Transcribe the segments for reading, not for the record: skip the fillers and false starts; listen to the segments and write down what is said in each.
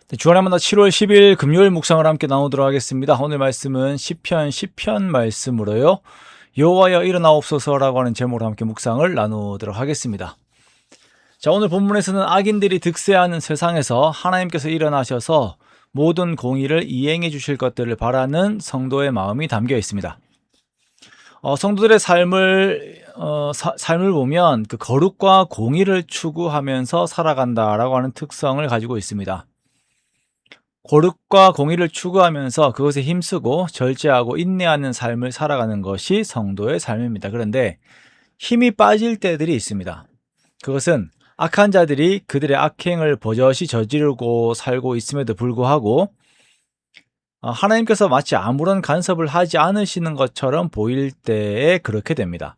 네, 주안의 만나 7월 10일 금요일 묵상을 함께 나누도록 하겠습니다. 오늘 말씀은 시편 10편 말씀으로요. 여호와여 일어나옵소서라고 하는 제목으로 함께 묵상을 나누도록 하겠습니다. 자, 오늘 본문에서는 악인들이 득세하는 세상에서 하나님께서 일어나셔서 모든 공의를 이행해 주실 것들을 바라는 성도의 마음이 담겨 있습니다. 성도들의 삶을 보면 그 거룩과 공의를 추구하면서 살아간다라고 하는 특성을 가지고 있습니다. 거룩과 공의를 추구하면서 그것에 힘쓰고 절제하고 인내하는 삶을 살아가는 것이 성도의 삶입니다. 그런데 힘이 빠질 때들이 있습니다. 그것은 악한 자들이 그들의 악행을 버젓이 저지르고 살고 있음에도 불구하고 하나님께서 마치 아무런 간섭을 하지 않으시는 것처럼 보일 때에 그렇게 됩니다.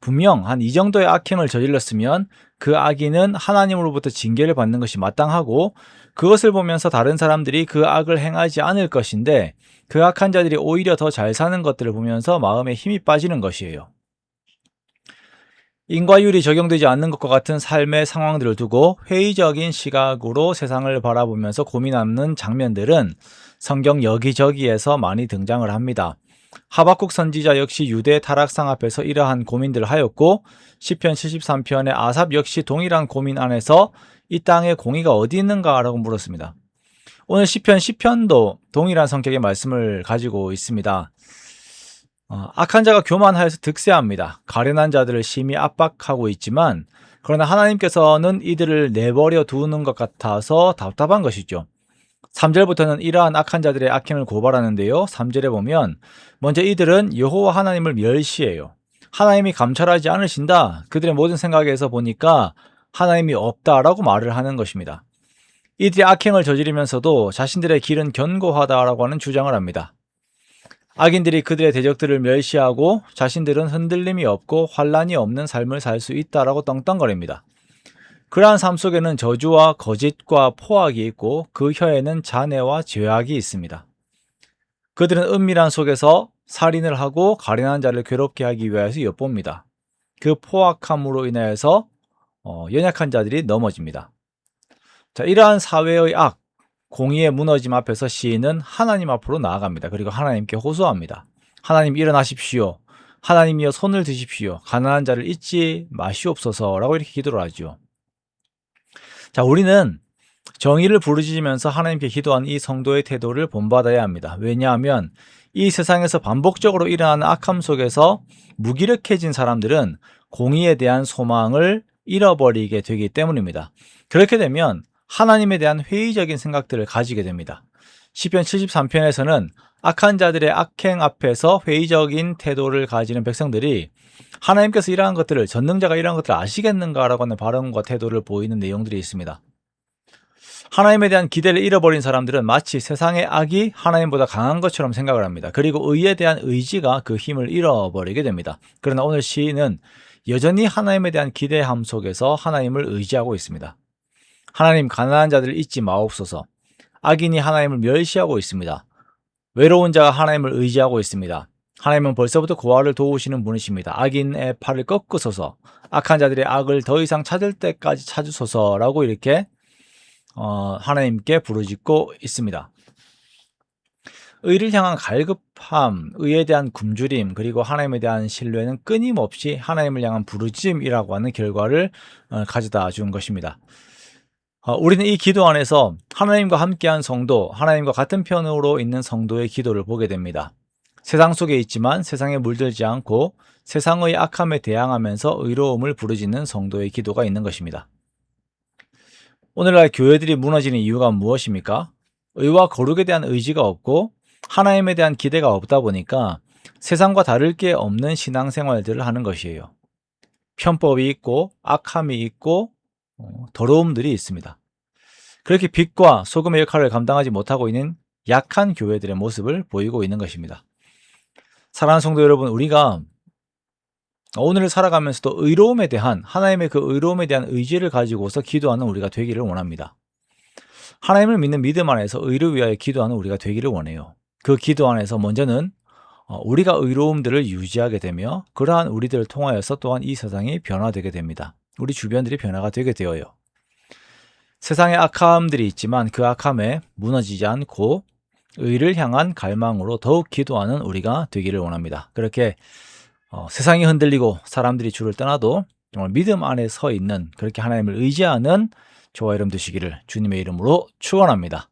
분명 한 이 정도의 악행을 저질렀으면 그 악인은 하나님으로부터 징계를 받는 것이 마땅하고 그것을 보면서 다른 사람들이 그 악을 행하지 않을 것인데 그 악한 자들이 오히려 더 잘 사는 것들을 보면서 마음에 힘이 빠지는 것이에요. 인과율이 적용되지 않는 것과 같은 삶의 상황들을 두고 회의적인 시각으로 세상을 바라보면서 고민하는 장면들은 성경 여기저기에서 많이 등장을 합니다. 하박국 선지자 역시 유대 타락상 앞에서 이러한 고민들을 하였고 시편 73편의 아삽 역시 동일한 고민 안에서 이 땅에 공의가 어디 있는가라고 물었습니다. 오늘 시편 10편도 동일한 성격의 말씀을 가지고 있습니다. 악한 자가 교만하여서 득세합니다. 가련한 자들을 심히 압박하고 있지만 그러나 하나님께서는 이들을 내버려 두는 것 같아서 답답한 것이죠. 3절부터는 이러한 악한 자들의 악행을 고발하는데요. 3절에 보면 먼저 이들은 여호와 하나님을 멸시해요. 하나님이 감찰하지 않으신다. 그들의 모든 생각에서 보니까 하나님이 없다라고 말을 하는 것입니다. 이들이 악행을 저지르면서도 자신들의 길은 견고하다라고 하는 주장을 합니다. 악인들이 그들의 대적들을 멸시하고 자신들은 흔들림이 없고 환란이 없는 삶을 살 수 있다라고 떵떵거립니다. 그러한 삶 속에는 저주와 거짓과 포악이 있고 그 혀에는 잔해와 죄악이 있습니다. 그들은 은밀한 속에서 살인을 하고 가련한 자를 괴롭게 하기 위해서 엿봅니다. 그 포악함으로 인하여서 연약한 자들이 넘어집니다. 자, 이러한 사회의 악, 공의의 무너짐 앞에서 시인은 하나님 앞으로 나아갑니다. 그리고 하나님께 호소합니다. 하나님 일어나십시오. 하나님이여 손을 드십시오. 가난한 자를 잊지 마시옵소서라고 이렇게 기도를 하죠. 자, 우리는 정의를 부르짖으면서 하나님께 기도한 이 성도의 태도를 본받아야 합니다. 왜냐하면 이 세상에서 반복적으로 일어나는 악함 속에서 무기력해진 사람들은 공의에 대한 소망을 잃어버리게 되기 때문입니다. 그렇게 되면 하나님에 대한 회의적인 생각들을 가지게 됩니다. 시편 73편에서는 악한 자들의 악행 앞에서 회의적인 태도를 가지는 백성들이 하나님께서 이러한 것들을, 전능자가 이러한 것들을 아시겠는가라고 하는 발언과 태도를 보이는 내용들이 있습니다. 하나님에 대한 기대를 잃어버린 사람들은 마치 세상의 악이 하나님보다 강한 것처럼 생각을 합니다. 그리고 의에 대한 의지가 그 힘을 잃어버리게 됩니다. 그러나 오늘 시인은 여전히 하나님에 대한 기대함 속에서 하나님을 의지하고 있습니다. 하나님, 가난한 자들을 잊지 마옵소서. 악인이 하나님을 멸시하고 있습니다. 외로운 자가 하나님을 의지하고 있습니다. 하나님은 벌써부터 고아를 도우시는 분이십니다. 악인의 팔을 꺾으소서, 악한 자들의 악을 더 이상 찾을 때까지 찾으소서라고 이렇게 하나님께 부르짖고 있습니다. 의를 향한 갈급함, 의에 대한 굶주림, 그리고 하나님에 대한 신뢰는 끊임없이 하나님을 향한 부르짖음이라고 하는 결과를 가져다 준 것입니다. 우리는 이 기도 안에서 하나님과 함께한 성도, 하나님과 같은 편으로 있는 성도의 기도를 보게 됩니다. 세상 속에 있지만 세상에 물들지 않고 세상의 악함에 대항하면서 의로움을 부르짖는 성도의 기도가 있는 것입니다. 오늘날 교회들이 무너지는 이유가 무엇입니까? 의와 거룩에 대한 의지가 없고 하나님에 대한 기대가 없다 보니까 세상과 다를 게 없는 신앙생활들을 하는 것이에요. 편법이 있고 악함이 있고 더러움들이 있습니다. 그렇게 빛과 소금의 역할을 감당하지 못하고 있는 약한 교회들의 모습을 보이고 있는 것입니다. 사랑하는 성도 여러분, 우리가 오늘을 살아가면서도 의로움에 대한, 하나님의 그 의로움에 대한 의지를 가지고서 기도하는 우리가 되기를 원합니다. 하나님을 믿는 믿음 안에서 의를 위하여 기도하는 우리가 되기를 원해요. 그 기도 안에서 먼저는 우리가 의로움들을 유지하게 되며 그러한 우리들을 통하여서 또한 이 세상이 변화되게 됩니다. 우리 주변들이 변화가 되게 되어요. 세상에 악함들이 있지만 그 악함에 무너지지 않고 의를 향한 갈망으로 더욱 기도하는 우리가 되기를 원합니다. 그렇게 세상이 흔들리고 사람들이 주를 떠나도 정말 믿음 안에 서 있는, 그렇게 하나님을 의지하는 저와 여러분 되시기를 주님의 이름으로 축원합니다.